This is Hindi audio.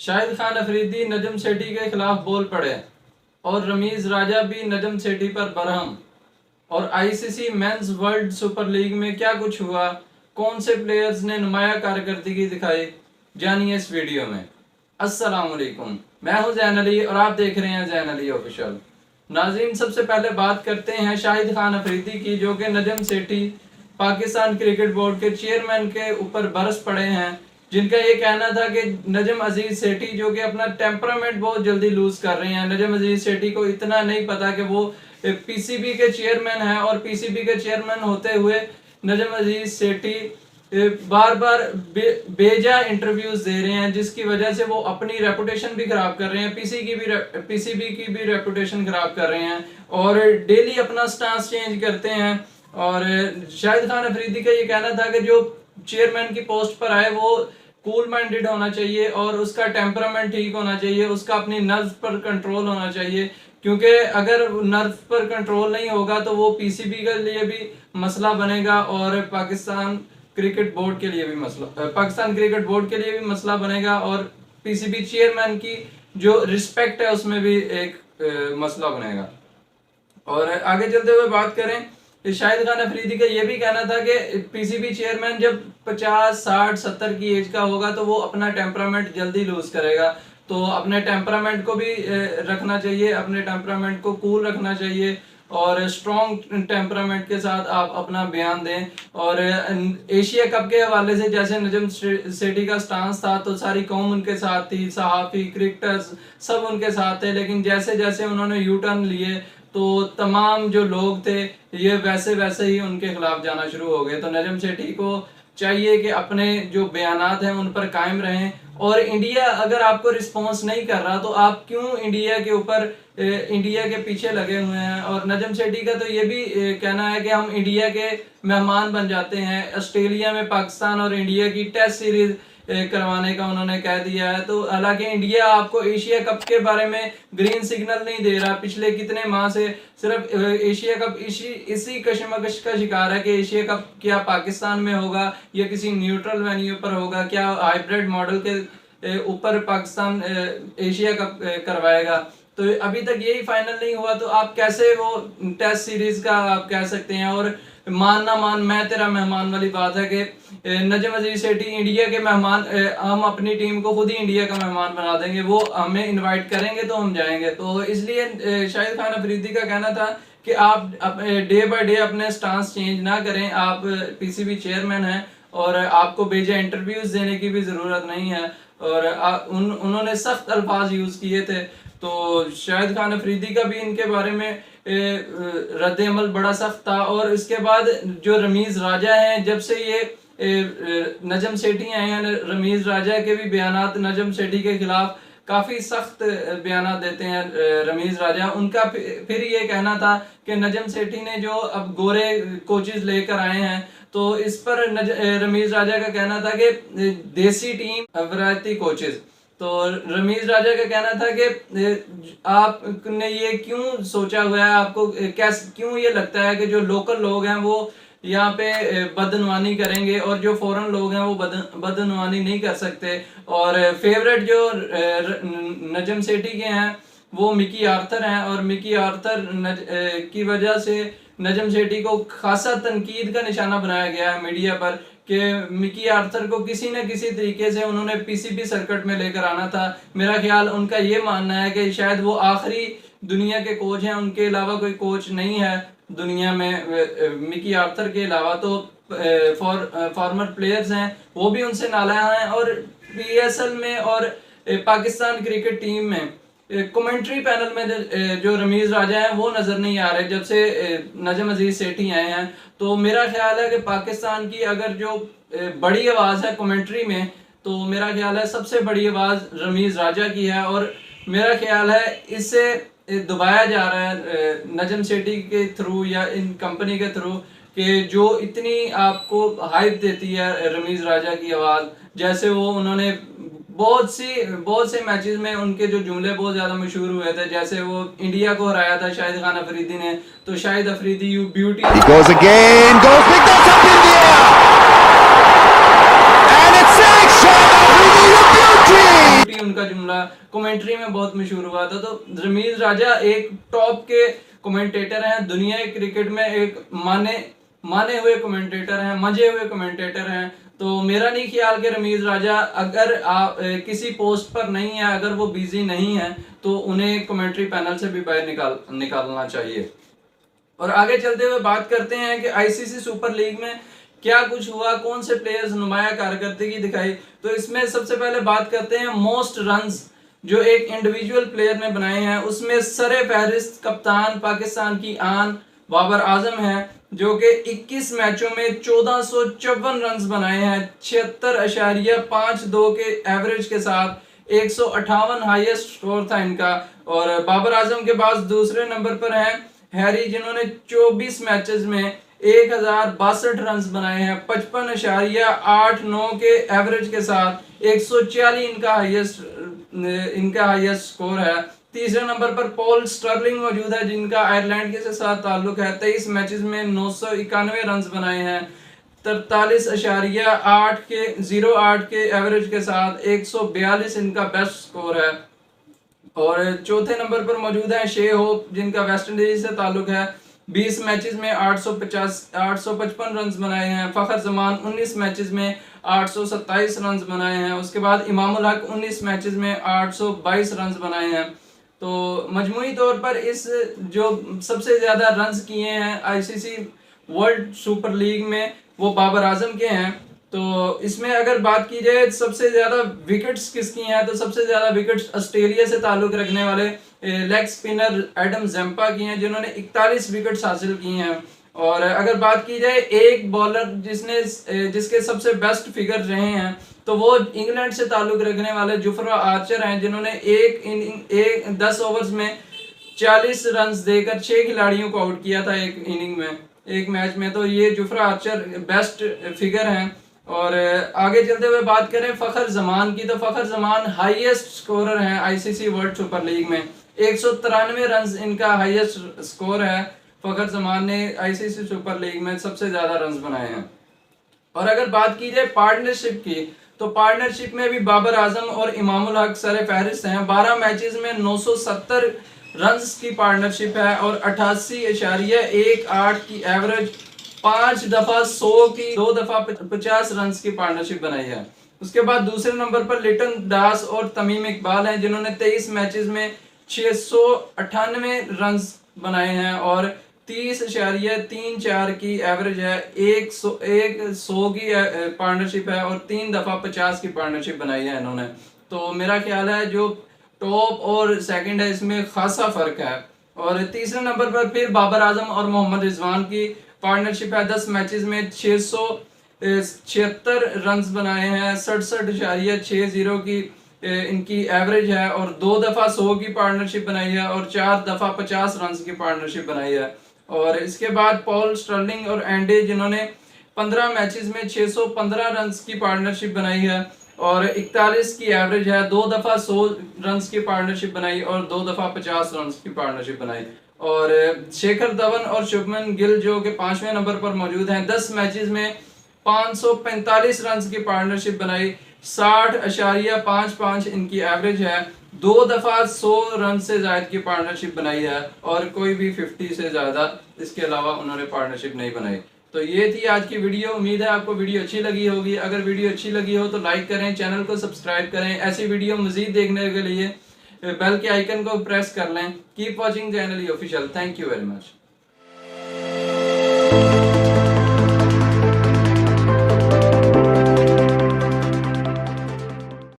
शाहिद खान अफरीदी नजम सेठी के खिलाफ बोल पड़े और रमीज राजा भी नजम सेठी पर बरहम। और ICC men's world super league में क्या कुछ हुआ, कौन से प्लेयर्स ने नुमाया कारकर्दगी दिखाई, जानिए इस वीडियो में। अस्सलाम वालेकुम, मैं हूं जैन अली और आप देख रहे हैं जैन अली ऑफिशियल। नाज़रीन, सबसे पहले बात करते हैं शाहिद खान अफरीदी की, जो कि नजम सेठी पाकिस्तान क्रिकेट बोर्ड के चेयरमैन के ऊपर बरस पड़े हैं, जिनका ये कहना था कि नजम अजीज सेठी जो कि अपना टेम्परामेंट बहुत जल्दी लूज कर रहे हैं। नजम अजीज सेठी को इतना नहीं पता कि वो पीसीबी के चेयरमैन हैं और पीसीबी के चेयरमैन होते हुए नजम अजीज सेठी बार बार बेजा इंटरव्यूज दे रहे हैं, जिसकी वजह से वो अपनी रेपुटेशन भी खराब कर रहे हैं, पीसीबी की भी रेपुटेशन खराब कर रहे हैं और डेली अपना स्टांस चेंज करते हैं। और शाहिद खान अफरीदी का ये कहना था कि जो चेयरमैन की पोस्ट पर आए वो कूल माइंडेड होना चाहिए और उसका टेम्परामेंट ठीक होना चाहिए, उसका अपनी नर्व पर कंट्रोल होना चाहिए, क्योंकि अगर नर्व पर कंट्रोल नहीं होगा तो वो पीसीबी के लिए भी मसला बनेगा और पाकिस्तान क्रिकेट बोर्ड के लिए भी मसला बनेगा और पीसीबी चेयरमैन की जो रिस्पेक्ट है उसमें भी एक मसला बनेगा। और आगे चलते हुए बात करें, शाहिद खान अफरीदी का यह भी कहना था कि पीसीबी चेयरमैन जब 50, 60, 70 की एज का होगा तो वो अपना टेम्परामेंट जल्दी लूज करेगा, तो अपने टेम्परामेंट को भी रखना चाहिए, अपने टेम्परामेंट को कूल रखना चाहिए और स्ट्रॉन्ग टेम्परामेंट के साथ आप अपना बयान दें। और एशिया कप के हवाले से जैसे नजम सेठी का स्टांस था तो सारी कौम उनके साथ थी, सहाफ़ी, क्रिकेटर्स सब उनके साथ थे, लेकिन जैसे जैसे उन्होंने यू टर्न लिए तो तमाम जो लोग थे ये वैसे वैसे ही उनके खिलाफ जाना शुरू हो गए। तो नजम सेठी को चाहिए कि अपने जो बयानात हैं उन पर कायम रहें। और इंडिया अगर आपको रिस्पॉन्स नहीं कर रहा तो आप क्यों इंडिया के पीछे लगे हुए हैं। और नजम सेठी का तो ये भी कहना है कि हम इंडिया के मेहमान बन जाते हैं। ऑस्ट्रेलिया में पाकिस्तान और इंडिया की टेस्ट सीरीज करवाने का उन्होंने कह दिया है। तो हालांकि इंडिया आपको एशिया कप के बारे में ग्रीन सिग्नल नहीं दे रहा, पिछले कितने माह से सिर्फ एशिया कप इसी कशमकश का शिकार है कि एशिया कप क्या पाकिस्तान में होगा या किसी न्यूट्रल वेन्यू पर होगा, क्या हाइब्रिड मॉडल के ऊपर पाकिस्तान एशिया कप करवाएगा। तो अभी तक यही फाइनल नहीं हुआ, तो आप कैसे वो टेस्ट सीरीज का आप कह सकते हैं। और मान ना मान मैं तेरा मेहमान वाली बात है कि नजम अजीज सेठी इंडिया के मेहमान, हम अपनी टीम को खुद ही इंडिया का मेहमान बना देंगे, वो हमें इनवाइट करेंगे तो हम जाएंगे। तो इसलिए शाहिद खान अफरीदी का कहना था कि आप डे बाय डे अपने स्टांस चेंज ना करें, आप पीसीबी चेयरमैन हैं और आपको बेजा इंटरव्यूज देने की भी जरूरत नहीं है। और उन्होंने सख्त अल्फाज यूज किए थे। तो शाहिद खान अफरीदी का भी इनके बारे में रद्द अमल बड़ा सख्त था। और इसके बाद जो रमीज राजा हैं, जब से ये नजम सेठी आए हैं, रमीज राजा के भी बयानात नजम सेठी के खिलाफ काफी सख्त बयानात देते हैं रमीज राजा। उनका फिर ये कहना था कि नजम सेठी ने जो अब गोरे कोचेस लेकर आए हैं तो इस पर रमीज राजा का कहना था कि देसी टीम वैरायटी कोचेस। तो रमीज राजा का कहना था कि आपने ये क्यों सोचा हुआ है, आपको क्यों ये लगता है कि जो लोकल लोग हैं वो यहाँ पे बदनवानी करेंगे और जो फॉरेन लोग हैं वो बदनवानी नहीं कर सकते। और फेवरेट जो नजम सेठी के हैं वो मिकी आर्थर हैं और मिकी आर्थर की वजह से नजम सेठी को खासा तनकीद का निशाना बनाया गया है मीडिया पर कि मिकी आर्थर को किसी न किसी तरीके से उन्होंने पीसीबी सर्किट में लेकर आना था। मेरा ख्याल उनका ये मानना है कि शायद वो आखिरी दुनिया के कोच हैं, उनके अलावा कोई कोच नहीं है दुनिया में मिकी आर्थर के अलावा। तो फॉर्मर प्लेयर्स हैं वो भी उनसे नाला हैं। और पीएसएल में और पाकिस्तान क्रिकेट टीम में कमेंट्री पैनल में जो रमीज राजा हैं वो नजर नहीं आ रहे जब से नजम अजीज सेठी आए हैं। तो मेरा ख्याल है कि पाकिस्तान की अगर जो बड़ी आवाज है कमेंट्री में, तो मेरा ख्याल है सबसे बड़ी आवाज रमीज राजा की है। और मेरा ख्याल है इससे दबाया जा रहा है नजम सेठी के थ्रू या इन कंपनी के थ्रू कि जो इतनी आपको हाइप देती है रमीज राजा की आवाज। जैसे वो उन्होंने बहुत से मैचेस में उनके जो जुमले बहुत ज्यादा मशहूर हुए थे, जैसे वो इंडिया को हराया था शाहिद खान अफरीदी ने, तो शाहिद अफरीदी यू ब्यूटी उनका कमेंट्री में बहुत मशहूर हुआ था। तो रमीज राजा एक टॉप के कमेंटेटर हैं, दुनिया क्रिकेट में एक माने हुए कमेंटेटर हैं, मजे हुए कमेंटेटर हैं। तो मेरा नहीं ख्याल कि रमीज राजा अगर आप किसी पोस्ट पर नहीं है, अगर वो बिजी नहीं है, तो उन्हें कमेंट्री पैनल से भी बाहर निकालना चाहिए। और आगे चलते हुए बात करते हैं कि आईसीसी सुपर लीग में क्या कुछ हुआ, कौन से प्लेयर्स नुमाया कारकर्दगी दिखाई। तो इसमें सबसे पहले बात करते हैं मोस्ट रन्स जो एक इंडिविजुअल प्लेयर ने बनाए हैं। उसमें सरे फहरिस्त कप्तान पाकिस्तान की आन बाबर आजम है, जो कि 21 मैचों में 1454 रन बनाए हैं, 76.52 के एवरेज के साथ 158 हाईएस्ट स्कोर था इनका। और बाबर आजम के बाद दूसरे नंबर पर हैं हैरी, जिन्होंने 24 मैचेस में 1062 रन बनाए हैं, 55.89 के एवरेज के साथ 140 इनका हाईएस्ट स्कोर है। तीसरे नंबर पर पॉल स्टर्लिंग मौजूद है, जिनका आयरलैंड के साथ ताल्लुक है। 23 मैचेस में 991 रन बनाए हैं, 43.08 के एवरेज के साथ 142 इनका बेस्ट स्कोर है। और चौथे नंबर पर मौजूद है शे होप, जिनका वेस्ट इंडीज से ताल्लुक है। 20 मैचेस में 855 रन बनाए हैं। फखर जमान 19 मैचेस में 827 रन बनाए हैं। उसके बाद इमामुल हक 19 मैचेस में 822 रन बनाए हैं। तो मजमूई तौर पर इस जो सबसे ज्यादा रन किए हैं आईसीसी वर्ल्ड सुपर लीग में, वो बाबर आजम के हैं। तो इसमें अगर बात की जाए सबसे ज्यादा विकेट्स किसकी हैं, तो सबसे ज्यादा विकेट्स ऑस्ट्रेलिया से ताल्लुक रखने वाले लेग स्पिनर एडम जेम्पा की हैं, जिन्होंने 41 विकेट्स हासिल की हैं। और अगर बात की जाए एक बॉलर जिसके सबसे बेस्ट फिगर रहे हैं, तो वो इंग्लैंड से ताल्लुक रखने वाले जुफ्रा आर्चर हैं, जिन्होंने एक 10 ओवर्स में 40 रन देकर 6 खिलाड़ियों को आउट किया था एक इनिंग में, एक मैच में। तो ये जुफ्रा आर्चर बेस्ट फिगर हैं। और आगे चलते हुए बात करें फखर जमान की, तो फखर जमान हाईएस्ट स्कोरर हैं आईसीसी वर्ल्ड सुपर लीग में। 193 रन इनका हाईएस्ट स्कोर है। फखर जमान ने आईसीसी सुपर लीग में सबसे ज्यादा रन बनाए हैं। और अगर बात की जाए पार्टनरशिप की, तो पार्टनरशिप में भी बाबर आजम और इमामुल हक सरे फहरिस्त हैं। 12 मैचेस में 970 रन की पार्टनरशिप है और 88.18 की एवरेज, 5 दफा 100 की, 2 दफा 50 रन की पार्टनरशिप बनाई है। उसके बाद दूसरे नंबर पर लिटन दास और तमीम इकबाल हैं, जिन्होंने 23 मैचेस में 698 रन बनाए हैं और 30.34 की एवरेज है, 100 की पार्टनरशिप है और 3 दफा 50 की पार्टनरशिप बनाई है इन्होंने। तो मेरा ख्याल है जो टॉप और सेकंड है इसमें खासा फर्क है। और तीसरे नंबर पर फिर बाबर आजम और मोहम्मद रिजवान की पार्टनरशिप है। 10 मैचेस में 676 रन बनाए हैं, 67.60 की इनकी एवरेज है और 2 दफा 100 की पार्टनरशिप बनाई है और 4 दफा 50 रन की पार्टनरशिप बनाई है। और इसके बाद पॉल स्टर्लिंग और एंडे, जिन्होंने 15 मैचेस में 615 रन की पार्टनरशिप बनाई है और 41 की एवरेज है, 2 दफा 100 रन की पार्टनरशिप बनाई और 2 दफा 50 रन की पार्टनरशिप बनाई। और शेखर धवन और शुभमन गिल जो कि 5वें नंबर पर मौजूद हैं, 10 मैचेस में 545 रन की पार्टनरशिप बनाई, 60.55 इनकी एवरेज है, 2 दफा 100 रन से ज्यादा की पार्टनरशिप बनाई है और कोई भी 50 से ज्यादा इसके अलावा उन्होंने पार्टनरशिप नहीं बनाई। तो ये थी आज की वीडियो। उम्मीद है आपको वीडियो अच्छी लगी होगी। अगर वीडियो अच्छी लगी हो तो लाइक करें, चैनल को सब्सक्राइब करें। ऐसी वीडियो मजीद देखने के लिए बेल के आइकन को प्रेस कर लें। Keep watching channel official. Thank you very much.